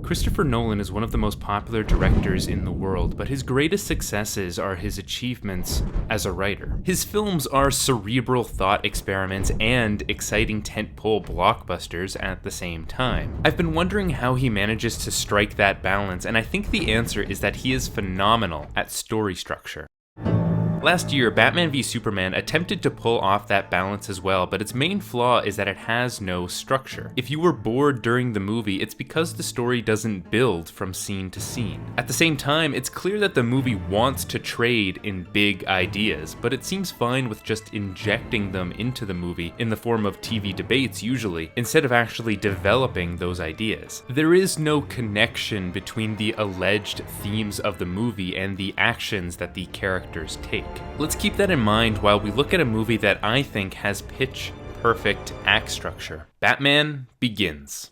Christopher Nolan is one of the most popular directors in the world, but his greatest successes are his achievements as a writer. His films are cerebral thought experiments and exciting tentpole blockbusters at the same time. I've been wondering how he manages to strike that balance, and I think the answer is that he is phenomenal at story structure. Last year, Batman v Superman attempted to pull off that balance as well, but its main flaw is that it has no structure. If you were bored during the movie, it's because the story doesn't build from scene to scene. At the same time, it's clear that the movie wants to trade in big ideas, but it seems fine with just injecting them into the movie in the form of TV debates usually, instead of actually developing those ideas. There is no connection between the alleged themes of the movie and the actions that the characters take. Let's keep that in mind while we look at a movie that I think has pitch-perfect act structure. Batman Begins.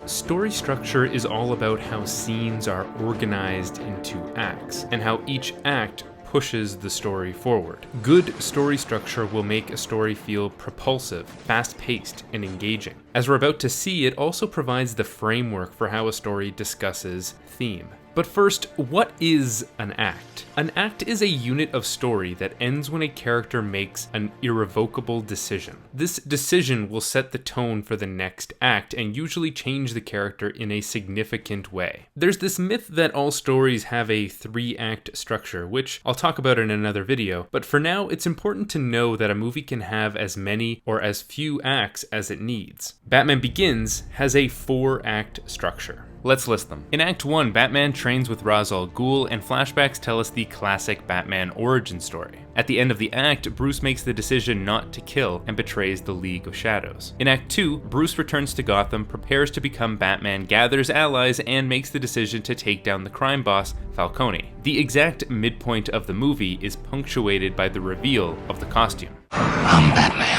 Story structure is all about how scenes are organized into acts, and how each act pushes the story forward. Good story structure will make a story feel propulsive, fast-paced, and engaging. As we're about to see, it also provides the framework for how a story discusses theme. But first, what is an act? An act is a unit of story that ends when a character makes an irrevocable decision. This decision will set the tone for the next act and usually change the character in a significant way. There's this myth that all stories have a 3-act structure, which I'll talk about in another video, but for now, it's important to know that a movie can have as many or as few acts as it needs. Batman Begins has a 4-act structure. Let's list them. In Act 1, Batman trains with Ra's al Ghul, and flashbacks tell us the classic Batman origin story. At the end of the act, Bruce makes the decision not to kill and betrays the League of Shadows. In Act 2, Bruce returns to Gotham, prepares to become Batman, gathers allies, and makes the decision to take down the crime boss, Falcone. The exact midpoint of the movie is punctuated by the reveal of the costume. I'm Batman.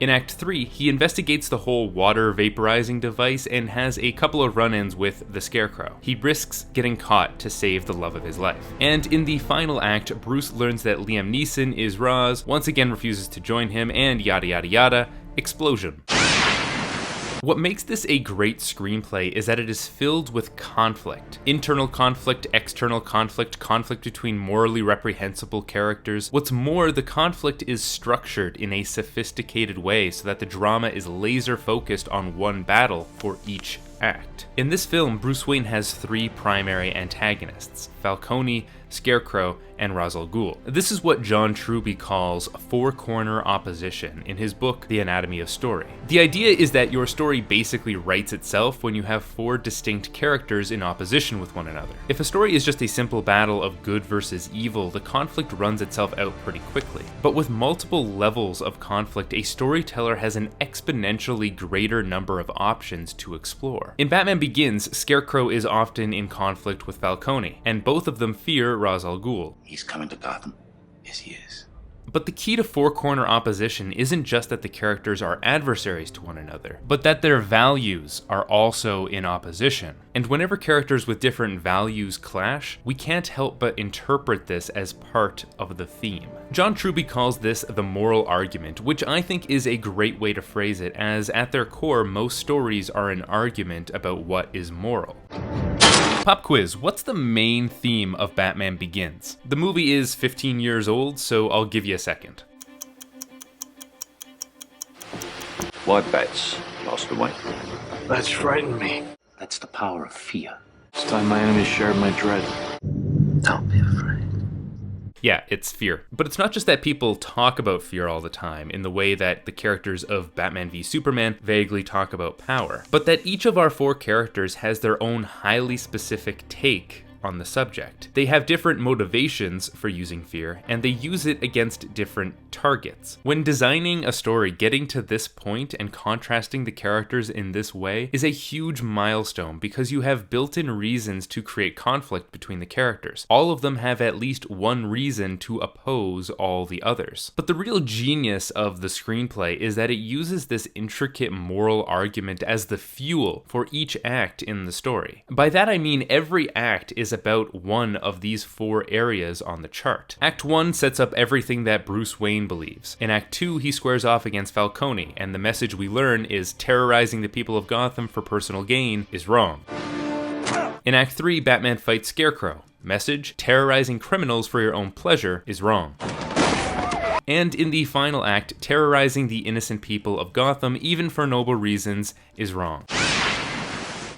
In Act 3, he investigates the whole water vaporizing device and has a couple of run-ins with the Scarecrow. He risks getting caught to save the love of his life. And in the final act, Bruce learns that Liam Neeson is Ra's, once again refuses to join him, and yada yada yada, explosion. What makes this a great screenplay is that it is filled with conflict. Internal conflict, external conflict, conflict between morally reprehensible characters. What's more, the conflict is structured in a sophisticated way so that the drama is laser focused on one battle for each act. In this film, Bruce Wayne has 3 primary antagonists: Falcone, Scarecrow, and Ra's al Ghul. This is what John Truby calls four-corner opposition in his book, The Anatomy of Story. The idea is that your story basically writes itself when you have 4 distinct characters in opposition with one another. If a story is just a simple battle of good versus evil, the conflict runs itself out pretty quickly. But with multiple levels of conflict, a storyteller has an exponentially greater number of options to explore. In Batman Begins, Scarecrow is often in conflict with Falcone, and both of them fear Ra's al Ghul. He's coming to Gotham. Yes, he is. But the key to four-corner opposition isn't just that the characters are adversaries to one another, but that their values are also in opposition. And whenever characters with different values clash, we can't help but interpret this as part of the theme. John Truby calls this the moral argument, which I think is a great way to phrase it, as at their core, most stories are an argument about what is moral. Pop quiz, what's the main theme of Batman Begins? The movie is 15 years old, so I'll give you a second. Why bats? Lost away. That's frightened me. That's the power of fear. It's time my enemies shared my dread. Don't be afraid. Yeah, it's fear. But it's not just that people talk about fear all the time in the way that the characters of Batman v Superman vaguely talk about power, but that each of our 4 characters has their own highly specific take on the subject. They have different motivations for using fear, and they use it against different targets. When designing a story, getting to this point and contrasting the characters in this way is a huge milestone because you have built-in reasons to create conflict between the characters. All of them have at least one reason to oppose all the others. But the real genius of the screenplay is that it uses this intricate moral argument as the fuel for each act in the story. By that I mean every act is is about one of these 4 areas on the chart. Act 1 sets up everything that Bruce Wayne believes. In Act 2, he squares off against Falcone, and the message we learn is terrorizing the people of Gotham for personal gain is wrong. In Act 3, Batman fights Scarecrow. Message: terrorizing criminals for your own pleasure is wrong. And in the final act, terrorizing the innocent people of Gotham, even for noble reasons, is wrong.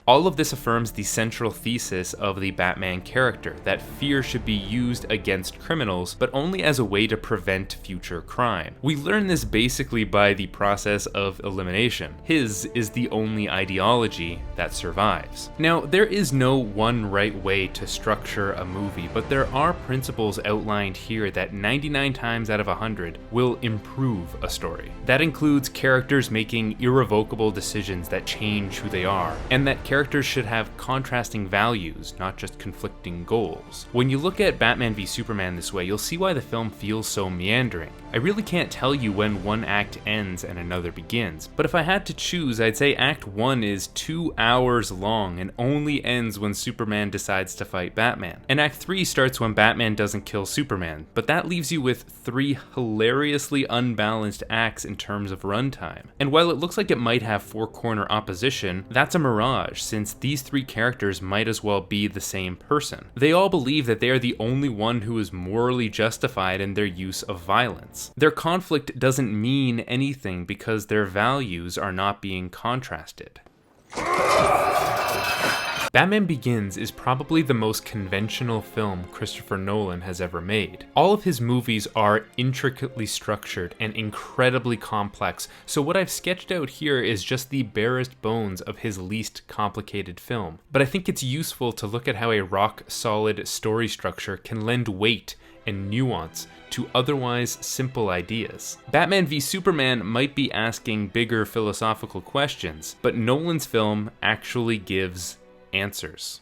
All of this affirms the central thesis of the Batman character, that fear should be used against criminals, but only as a way to prevent future crime. We learn this basically by the process of elimination. His is the only ideology that survives. Now, there is no one right way to structure a movie, but there are principles outlined here that 99 times out of 100 will improve a story. That includes characters making irrevocable decisions that change who they are, and that characters should have contrasting values, not just conflicting goals. When you look at Batman v Superman this way, you'll see why the film feels so meandering. I really can't tell you when one act ends and another begins, but if I had to choose, I'd say Act 1 is 2 hours long and only ends when Superman decides to fight Batman. And Act 3 starts when Batman doesn't kill Superman, but that leaves you with 3 hilariously unbalanced acts in terms of runtime. And while it looks like it might have 4-corner opposition, that's a mirage, since these 3 characters might as well be the same person. They all believe that they are the only one who is morally justified in their use of violence. Their conflict doesn't mean anything because their values are not being contrasted. Batman Begins is probably the most conventional film Christopher Nolan has ever made. All of his movies are intricately structured and incredibly complex, so what I've sketched out here is just the barest bones of his least complicated film. But I think it's useful to look at how a rock-solid story structure can lend weight and nuance to otherwise simple ideas. Batman v Superman might be asking bigger philosophical questions, but Nolan's film actually gives answers.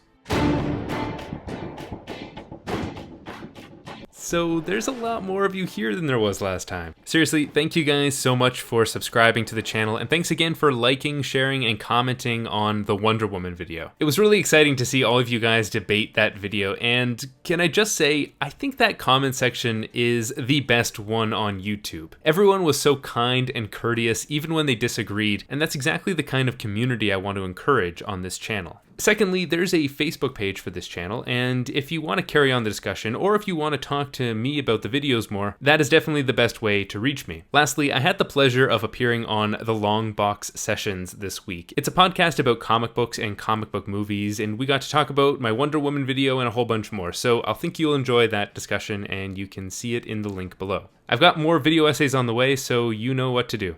So there's a lot more of you here than there was last time. Seriously, thank you guys so much for subscribing to the channel, and thanks again for liking, sharing, and commenting on the Wonder Woman video. It was really exciting to see all of you guys debate that video, and can I just say, I think that comment section is the best one on YouTube. Everyone was so kind and courteous, even when they disagreed, and that's exactly the kind of community I want to encourage on this channel. Secondly, there's a Facebook page for this channel, and if you want to carry on the discussion, or if you want to talk to me about the videos more, that is definitely the best way to reach me. Lastly, I had the pleasure of appearing on the Long Box Sessions this week. It's a podcast about comic books and comic book movies, and we got to talk about my Wonder Woman video and a whole bunch more, so I think you'll enjoy that discussion, and you can see it in the link below. I've got more video essays on the way, so you know what to do.